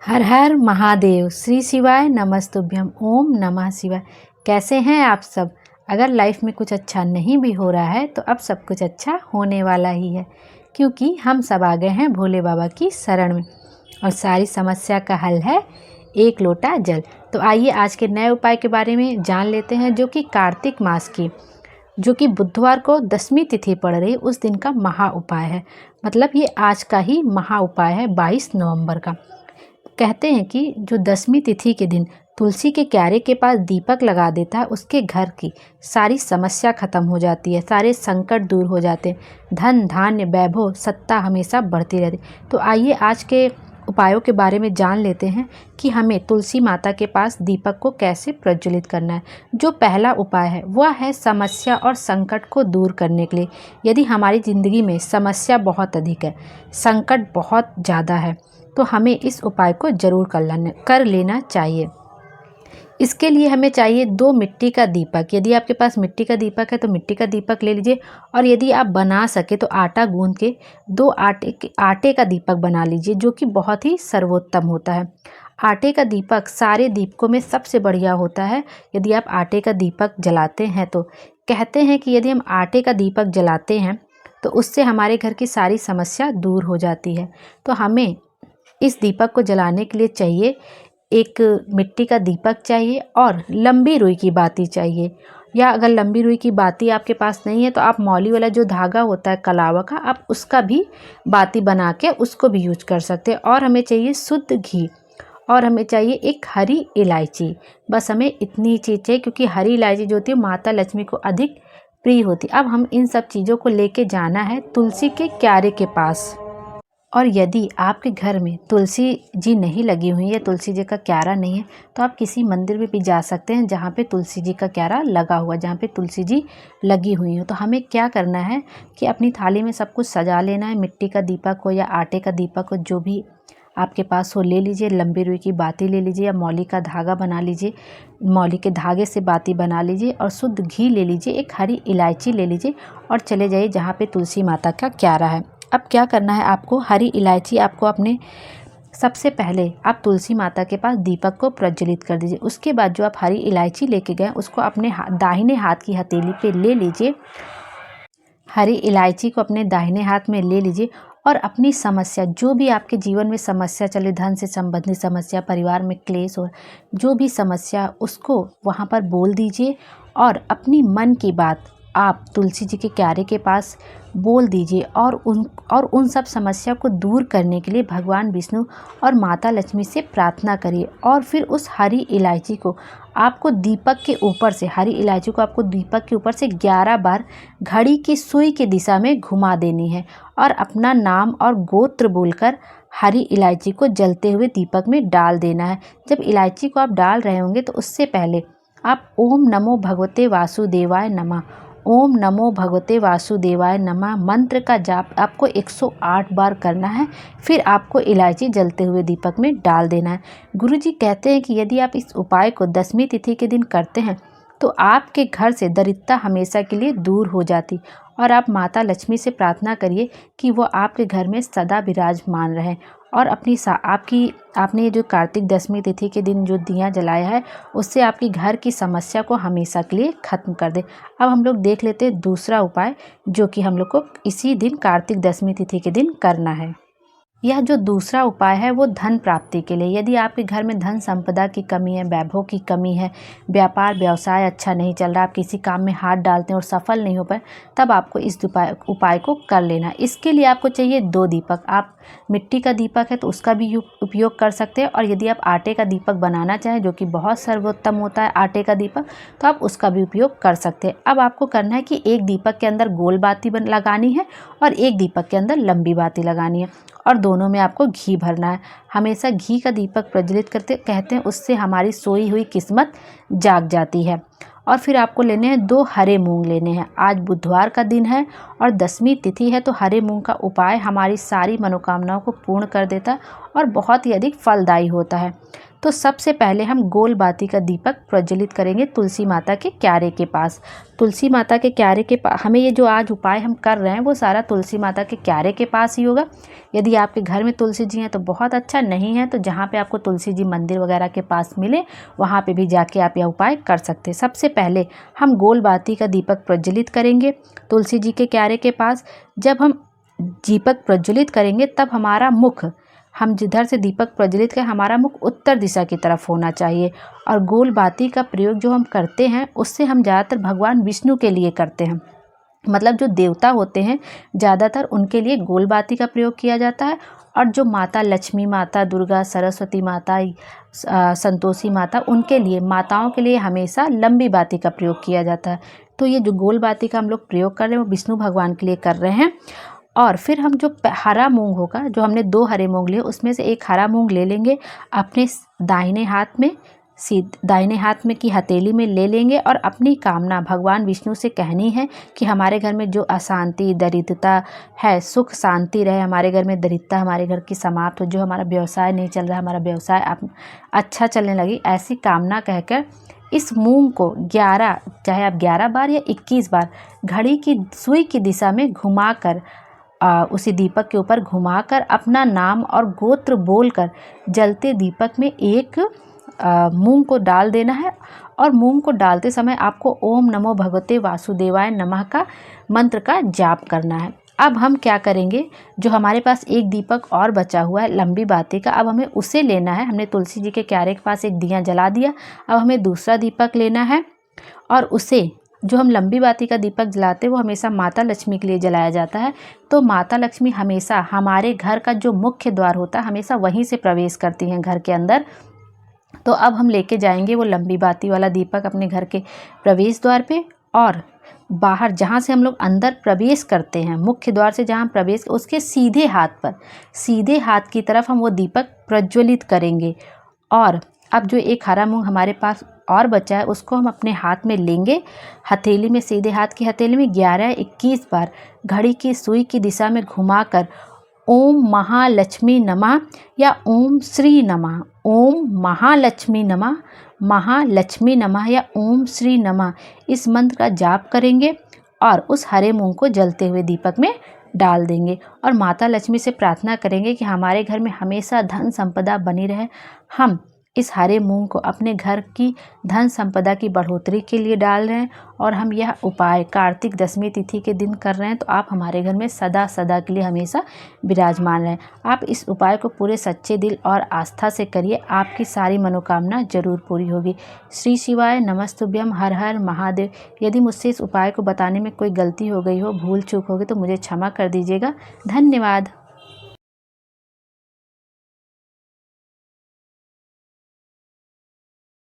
हर हर महादेव। श्री शिवाय नमस्तुभ्यम। ओम नमः शिवाय। कैसे हैं आप सब? अगर लाइफ में कुछ अच्छा नहीं भी हो रहा है तो अब सब कुछ अच्छा होने वाला ही है, क्योंकि हम सब आ गए हैं भोले बाबा की शरण में और सारी समस्या का हल है एक लोटा जल। तो आइए आज के नए उपाय के बारे में जान लेते हैं, जो कि कार्तिक मास की, जो कि बुधवार को 10वीं तिथि पड़ रही, उस दिन का महा उपाय है। मतलब ये आज का ही महा उपाय है, 22 नवंबर का। कहते हैं कि जो 10वीं तिथि के दिन तुलसी के क्यारे के पास दीपक लगा देता है, उसके घर की सारी समस्या खत्म हो जाती है, सारे संकट दूर हो जाते हैं, धन धान्य वैभव सत्ता हमेशा बढ़ती रहती। तो आइए आज के उपायों के बारे में जान लेते हैं कि हमें तुलसी माता के पास दीपक को कैसे प्रज्वलित करना है। जो पहला उपाय है वह है समस्या और संकट को दूर करने के लिए। यदि हमारी ज़िंदगी में समस्या बहुत अधिक है, संकट बहुत ज़्यादा है, तो हमें इस उपाय को जरूर कर लेना चाहिए। इसके लिए हमें चाहिए 2 मिट्टी का दीपक। यदि आपके पास मिट्टी का दीपक है तो मिट्टी का दीपक ले लीजिए, और यदि आप बना सके तो आटा गूंद के 2 आटे का दीपक बना लीजिए, जो कि बहुत ही सर्वोत्तम होता है। आटे का दीपक सारे दीपकों में सबसे बढ़िया होता है। यदि आप आटे का दीपक जलाते हैं तो कहते हैं कि यदि हम आटे का दीपक जलाते हैं तो उससे हमारे घर की सारी समस्या दूर हो जाती है। तो हमें इस दीपक को जलाने के लिए चाहिए एक मिट्टी का दीपक चाहिए और लंबी रुई की बाती चाहिए। या अगर लंबी रुई की बाती आपके पास नहीं है तो आप मौली वाला जो धागा होता है कलावा का, आप उसका भी बाती बना के उसको भी यूज कर सकते हैं। और हमें चाहिए शुद्ध घी, और हमें चाहिए एक हरी इलायची। बस हमें इतनी ही चीज़ चाहिए, क्योंकि हरी इलायची जो होती है माता लक्ष्मी को अधिक प्रिय होती है। अब हम इन सब चीज़ों को लेके जाना है तुलसी के क्यारे के पास। और यदि आपके घर में तुलसी जी नहीं लगी हुई है, तुलसी जी का क्यारा नहीं है, तो आप किसी मंदिर में भी जा सकते हैं जहाँ पे तुलसी जी का क्यारा लगा हुआ, जहाँ पे तुलसी जी लगी हुई हो। तो हमें क्या करना है कि अपनी थाली में सब कुछ सजा लेना है। मिट्टी का दीपक हो या आटे का दीपक हो, जो भी आपके पास हो ले लीजिए। लंबी रुई की बाती ले लीजिए या मौली का धागा बना लीजिए, मौली के धागे से बाती बना लीजिए, और शुद्ध घी ले लीजिए, एक हरी इलायची ले लीजिए, और चले जाइए जहाँ पे तुलसी माता का क्यारा है। अब क्या करना है आपको, हरी इलायची आपको अपने, सबसे पहले आप तुलसी माता के पास दीपक को प्रज्वलित कर दीजिए। उसके बाद जो आप हरी इलायची लेके गए उसको अपने दाहिने हाथ की हथेली पे ले लीजिए। हरी इलायची को अपने दाहिने हाथ में ले लीजिए और अपनी समस्या, जो भी आपके जीवन में समस्या चले, धन से संबंधित समस्या, परिवार में क्लेश और जो भी समस्या, उसको वहाँ पर बोल दीजिए। और अपनी मन की बात आप तुलसी जी के क्यारे के पास बोल दीजिए, और उन सब समस्या को दूर करने के लिए भगवान विष्णु और माता लक्ष्मी से प्रार्थना करिए। और फिर उस हरी इलायची को आपको दीपक के ऊपर से, हरी इलायची को आपको दीपक के ऊपर से 11 बार घड़ी की सुई की दिशा में घुमा देनी है, और अपना नाम और गोत्र बोलकर हरी इलायची को जलते हुए दीपक में डाल देना है। जब इलायची को आप डाल रहे होंगे तो उससे पहले आप ओम नमो भगवते वासुदेवाय नमः, ओम नमो भगवते वासुदेवाय नमः मंत्र का जाप आपको 108 बार करना है। फिर आपको इलायची जलते हुए दीपक में डाल देना है। गुरुजी कहते हैं कि यदि आप इस उपाय को 10वीं तिथि के दिन करते हैं तो आपके घर से दरिद्रता हमेशा के लिए दूर हो जाती, और आप माता लक्ष्मी से प्रार्थना करिए कि वो आपके घर में सदा विराजमान रहें। और आपने ये जो कार्तिक 10वीं तिथि के दिन जो दिया जलाया है, उससे आपकी घर की समस्या को हमेशा के लिए खत्म कर दे। अब हम लोग देख लेते हैं दूसरा उपाय, जो कि हम लोग को इसी दिन कार्तिक 10वीं तिथि के दिन करना है। यह जो दूसरा उपाय है वो धन प्राप्ति के लिए। यदि आपके घर में धन संपदा की कमी है, वैभव की कमी है, व्यापार व्यवसाय अच्छा नहीं चल रहा, आप किसी काम में हाथ डालते हैं और सफल नहीं हो पाए, तब आपको इस उपाय को कर लेना। इसके लिए आपको चाहिए 2 दीपक। आप मिट्टी का दीपक है तो उसका भी उपयोग कर सकते हैं, और यदि आप आटे का दीपक बनाना चाहें, जो कि बहुत सर्वोत्तम होता है आटे का दीपक, तो आप उसका भी उपयोग कर सकते हैं। अब आपको करना है कि एक दीपक के अंदर गोल बाती लगानी है और एक दीपक के अंदर लंबी बाती लगानी है, और दोनों में आपको घी भरना है। हमेशा घी का दीपक प्रज्वलित करते कहते हैं उससे हमारी सोई हुई किस्मत जाग जाती है। और फिर आपको लेने हैं 2 हरे मूंग लेने हैं। आज बुधवार का दिन है और 10वीं तिथि है, तो हरे मूंग का उपाय हमारी सारी मनोकामनाओं को पूर्ण कर देता है और बहुत ही अधिक फलदायी होता है। तो सबसे पहले हम गोल बाती का दीपक प्रज्वलित करेंगे तुलसी माता के क्यारे के पास। तुलसी माता के क्यारे के पास हमें ये जो आज उपाय हम कर रहे हैं वो सारा तुलसी माता के क्यारे के पास ही होगा। यदि आपके घर में तुलसी जी हैं तो बहुत अच्छा, नहीं है तो जहाँ पे आपको तुलसी जी मंदिर वगैरह के पास मिले वहाँ पे भी जाके आप यह उपाय कर सकते हैं। सबसे पहले हम गोल बाती का दीपक प्रज्वलित करेंगे तुलसी जी के क्यारे के पास। जब हम दीपक प्रज्वलित करेंगे तब हमारा मुख, हम जिधर से दीपक प्रज्वलित करें हमारा मुख उत्तर दिशा की तरफ होना चाहिए। और गोल बाती का प्रयोग जो हम करते हैं उससे हम ज़्यादातर भगवान विष्णु के लिए करते हैं, मतलब जो देवता होते हैं ज़्यादातर उनके लिए गोल बाती का प्रयोग किया जाता है। और जो माता लक्ष्मी, माता दुर्गा, सरस्वती माता, संतोषी माता, उनके लिए, माताओं के लिए हमेशा लंबी बाती का प्रयोग किया जाता है। तो ये जो गोल बाती का हम लोग प्रयोग कर रहे हैं वो विष्णु भगवान के लिए कर रहे हैं। और फिर हम जो हरा मूंग होगा, जो हमने 2 हरे मूंग लिए उसमें से एक हरा मूंग ले लेंगे, अपने दाहिने हाथ में, दाहिने हाथ में की हथेली में ले लेंगे और अपनी कामना भगवान विष्णु से कहनी है कि हमारे घर में जो अशांति, दरिद्रता है, सुख शांति रहे, हमारे घर में दरिद्रता हमारे घर की समाप्त हो, जो हमारा व्यवसाय नहीं चल रहा हमारा व्यवसाय अच्छा चलने लगी, ऐसी कामना कहकर इस मूंग को 11, चाहे आप 11 बार या 21 बार घड़ी की सुई की दिशा में घुमाकर, उसी दीपक के ऊपर घुमाकर अपना नाम और गोत्र बोलकर जलते दीपक में एक मूंग को डाल देना है। और मूंग को डालते समय आपको ओम नमो भगवते वासुदेवाय नमः का मंत्र का जाप करना है। अब हम क्या करेंगे, जो हमारे पास एक दीपक और बचा हुआ है लंबी बाती का, अब हमें उसे लेना है। हमने तुलसी जी के क्यारे के पास एक दिया जला दिया, अब हमें दूसरा दीपक लेना है और उसे, जो हम लंबी बाती का दीपक जलाते हैं वो हमेशा माता लक्ष्मी के लिए जलाया जाता है। तो माता लक्ष्मी हमेशा हमारे घर का जो मुख्य द्वार होता है हमेशा वहीं से प्रवेश करती हैं घर के अंदर। तो अब हम लेके जाएंगे वो लंबी बाती वाला दीपक अपने घर के प्रवेश द्वार पे, और बाहर जहाँ से हम लोग अंदर प्रवेश करते हैं, मुख्य द्वार से जहाँ प्रवेश, उसके सीधे हाथ पर, सीधे हाथ की तरफ हम वो दीपक प्रज्वलित करेंगे। और अब जो एक हरा मूंग हमारे पास और बचा है उसको हम अपने हाथ में लेंगे, हथेली में, सीधे हाथ की हथेली में 11-21 बार घड़ी की सुई की दिशा में घुमाकर ओम महालक्ष्मी नमः या ओम श्री नमः, ओम महालक्ष्मी नमः, महालक्ष्मी नमः या ओम श्री नमः, इस मंत्र का जाप करेंगे और उस हरे मूंग को जलते हुए दीपक में डाल देंगे। और माता लक्ष्मी से प्रार्थना करेंगे कि हमारे घर में हमेशा धन संपदा बनी रहे। हम इस हरे मूंग को अपने घर की धन संपदा की बढ़ोतरी के लिए डाल रहे हैं और हम यह उपाय कार्तिक दशमी तिथि के दिन कर रहे हैं। तो आप हमारे घर में सदा सदा के लिए हमेशा विराजमान रहें। आप इस उपाय को पूरे सच्चे दिल और आस्था से करिए, आपकी सारी मनोकामना जरूर पूरी होगी। श्री शिवाय नमस्तुभ्यम, हर हर महादेव। यदि मुझसे इस उपाय को बताने में कोई गलती हो गई हो, भूल चूक होगी तो मुझे क्षमा कर दीजिएगा। धन्यवाद।